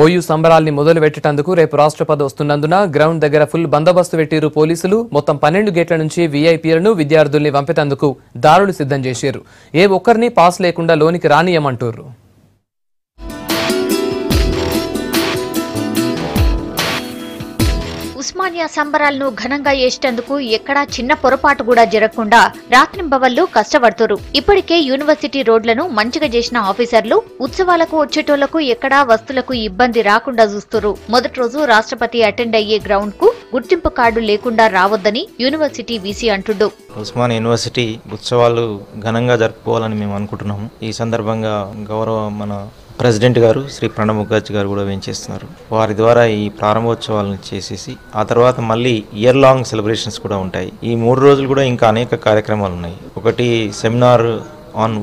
OU సంబరాల్ని మొదలు పెట్టేందుకు రేపు రాష్ట్రపతి వస్తున్నందున గ్రౌండ్ దగ్గర ఫుల్ బందోబస్తు పెట్టిరు పోలీసులు. మొత్తం 12 గేట్ల నుంచి వీఐపీలను విద్యార్థుల్ని పంపేందుకు దారులు సిద్ధం చేశారు. ఏ ఒక్కరిని పాస్ లేకుండా లోనికి రానియమంటారు. ఉస్మానియా సంబరాలను ఘనంగా చేసేందుకు ఎక్కడా చిన్న పొరపాటు కూడా జరగకుండా రాత్రింబవళ్లు కష్టపడుతున్నారు. ఇప్పటికే యూనివర్సిటీ రోడ్లను మంచిగా చేసిన ఆఫీసర్లు ఉత్సవాలకు వచ్చేటోళ్లకు ఎక్కడా వస్తువులకు ఇబ్బంది రాకుండా చూస్తున్నారు. మొదటి రోజు రాష్ట్రపతి అటెండ్ అయ్యే గ్రౌండ్ కు గుర్తింపు కార్డు లేకుండా రావద్దని యూనివర్సిటీ వీసీ అంటుడు. ఉస్మానియా యూనివర్సిటీ ఉత్సవాలు ఘనంగా జరుపుకోవాలని మేము అనుకుంటున్నాము. ఈ సందర్భంగా గౌరవ మన ప్రెసిడెంట్ గారు శ్రీ ప్రణబ్ ముఖర్జీ గారు కూడా వేయించేస్తున్నారు. వారి ద్వారా ఈ ప్రారంభోత్సవాలను చేసేసి ఆ తర్వాత మళ్ళీ ఇయర్ లాంగ్ సెలబ్రేషన్స్ కూడా ఉంటాయి. ఈ 3 రోజులు కూడా ఇంకా అనేక కార్యక్రమాలు ఉన్నాయి. ఒకటి seminar on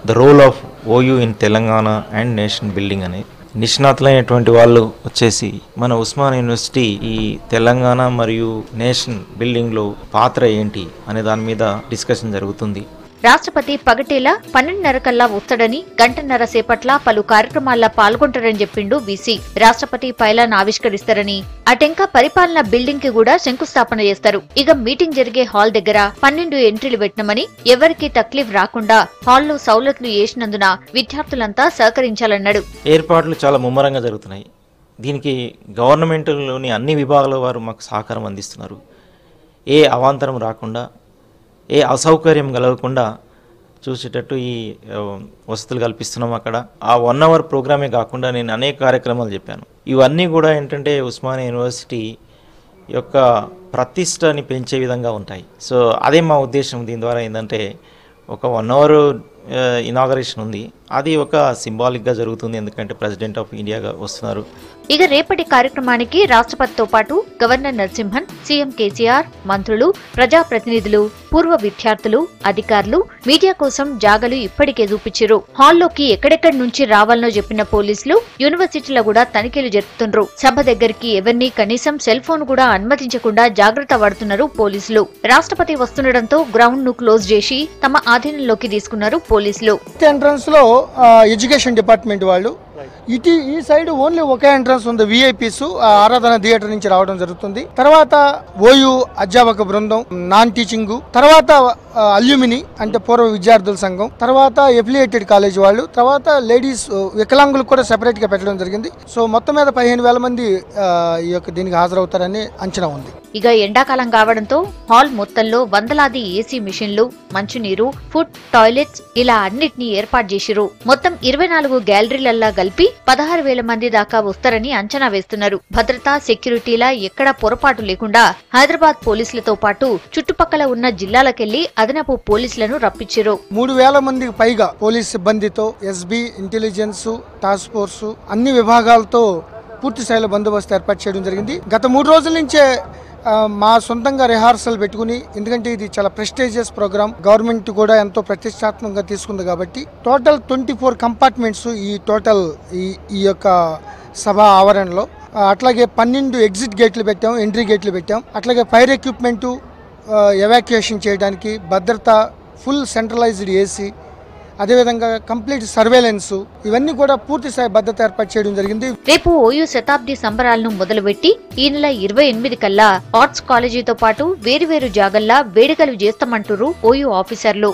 the role of OU in Telangana and nation building అనే నిష్ణాతులైనటువంటి వాళ్ళు వచ్చేసి మన ఉస్మానియా యూనివర్సిటీ ఈ తెలంగాణ మరియు నేషన్ బిల్డింగ్లో పాత్ర ఏంటి అనే దాని మీద డిస్కషన్ జరుగుతుంది. రాష్ట్రపతి పగటేలా 12:30 కల్లా వస్తాడని, గంటన్నర సేపట్ల పలు కార్యక్రమాల్లో పాల్గొంటారని చెప్పిండు వీసీ. రాష్ట్రపతి పైలాన్ ఆవిష్కరిస్తారని, అటెంక పరిపాలన బిల్డింగ్ కి కూడా శంకుస్థాపన చేస్తారు. ఇక మీటింగ్ జరిగే హాల్ దగ్గర 12 ఎంట్రీలు పెట్టినమని, ఎవరికీ తక్లీఫ్ రాకుండా హాల్లో సౌలతులు చేసినందున విద్యార్థులంతా సహకరించాలన్నాడు. ఏర్పాట్లు చాలా ముమ్మరంగా జరుగుతున్నాయి. దీనికి గవర్నమెంట్లోని అన్ని విభాగాల వారు మాకు సహకారం అందిస్తున్నారు. ఏ అవాంతరం రాకుండా, ఏ అసౌకర్యం కలగకుండా చూసేటట్టు ఈ వసతులు కల్పిస్తున్నాం. అక్కడ ఆ 1 అవర్ ప్రోగ్రామే కాకుండా నేను అనేక కార్యక్రమాలు చెప్పాను. ఇవన్నీ కూడా ఏంటంటే ఉస్మానియా యూనివర్సిటీ యొక్క ప్రతిష్టని పెంచే విధంగా ఉంటాయి. సో అదే మా ఉద్దేశం. దీని ద్వారా ఏంటంటే ఒక 1 అవర్ ఇనాగరేషన్ ఉంది, అది ఒక సింబాలిక్గా జరుగుతుంది. ఎందుకంటే ప్రెసిడెంట్ ఆఫ్ ఇండియాగా వస్తున్నారు. ఇక రేపటి కార్యక్రమానికి రాష్ట్రపతితో పాటు గవర్నర్ నరసింహన్, సీఎం కేసీఆర్, మంత్రులు, ప్రజాప్రతినిధులు, పూర్వ విద్యార్థులు, అధికారులు మీడియా కోసం జాగలు ఇప్పటికే చూపించారు. హాల్లోకి ఎక్కడెక్కడి నుంచి రావాలనో చెప్పిన పోలీసులు యూనివర్సిటీలో కూడా తనిఖీలు జరుపుతున్నారు. సభ దగ్గరికి ఎవరిని కనీసం సెల్ ఫోన్ కూడా అనుమతించకుండా జాగ్రత్త పడుతున్నారు పోలీసులు. రాష్ట్రపతి వస్తుండటంతో గ్రౌండ్ ను క్లోజ్ చేసి తమ ఆధీనంలోకి తీసుకున్నారు పోలీసులు. ఎంట్రన్స్ లో ఎడ్యుకేషన్ డిపార్ట్మెంట్ వాళ్ళు, ఈ సైడ్ ఓన్లీ ఒకే ఎంట్రన్స్ ఉంది. విఐపీస్ ఆరాధన థియేటర్ నుంచి రావడం జరుగుతుంది. తర్వాత ఓయూ అధ్యాపక బృందం, నాన్ టీచింగ్, తర్వాత అల్యూమిని అంటే పూర్వ విద్యార్థుల సంఘం, తర్వాత ఎఫిలియేటెడ్ కాలేజ్ వాళ్ళు, తర్వాత లేడీస్ వికలాంగులు కూడా సెపరేట్ గా పెట్టడం జరిగింది. సో మొత్తం మీద 15,000 మంది ఈ యొక్క దీనికి హాజరవుతారని అంచనా ఉంది. ఇక ఎండాకాలం కావడంతో హాల్ మొత్తంలో వందలాది ఏసీ మిషన్లు, మంచినీరు, ఫుడ్, టాయిలెట్స్ ఇలా అన్నిటినీ ఏర్పాటు చేసిరు. మొత్తం 24 గ్యాలరీలల్లా కలిపి 16,000 మంది దాకా వస్తారని అంచనా వేస్తున్నారు. భద్రతా, సెక్యూరిటీలా ఎక్కడా పొరపాటు లేకుండా హైదరాబాద్ పోలీసులతో పాటు చుట్టుపక్కల ఉన్న జిల్లాలకెళ్లి అదనపు పోలీసులను రప్పించారు. 3,000 మందికి పైగా పోలీస్ సిబ్బందితో ఎస్బీ, ఇంటెలిజెన్స్, టాస్క్ ఫోర్స్ అన్ని విభాగాలతో పూర్తి స్థాయిలో బందోబస్తు ఏర్పాటు చేయడం జరిగింది. గత 3 రోజుల నుంచే మా సొంతంగా రిహార్సల్ పెట్టుకుని, ఎందుకంటే ఇది చాలా ప్రెస్టీజియస్ ప్రోగ్రామ్, గవర్నమెంట్ కూడా ఎంతో ప్రతిష్టాత్మకంగా తీసుకుంది కాబట్టి టోటల్ 24 కంపార్ట్మెంట్స్ ఈ యొక్క సభ ఆవరణలో, అట్లాగే 12 ఎగ్జిట్ గేట్లు పెట్టాం, ఎంట్రీ గేట్లు పెట్టాం. అట్లాగే ఫైర్ ఎక్విప్మెంటు, ఎవాక్యుయేషన్ చేయడానికి భద్రత, ఫుల్ సెంట్రలైజ్డ్ ఏసీ, అదేవిధంగా కంప్లీట్ సర్వేలెన్స్, ఇవన్నీ కూడా పూర్తి స్థాయి భద్రత ఏర్పాటు చేయడం జరిగింది. రేపు ఓయూ శతాబ్ది సంబరాలను మొదలుపెట్టి ఈ నెల 28 కల్లా ఆర్ట్స్ కాలేజీతో పాటు వేరువేరు జాగల్లా వేడుకలు చేస్తామంటారు ఓయూ ఆఫీసర్లు.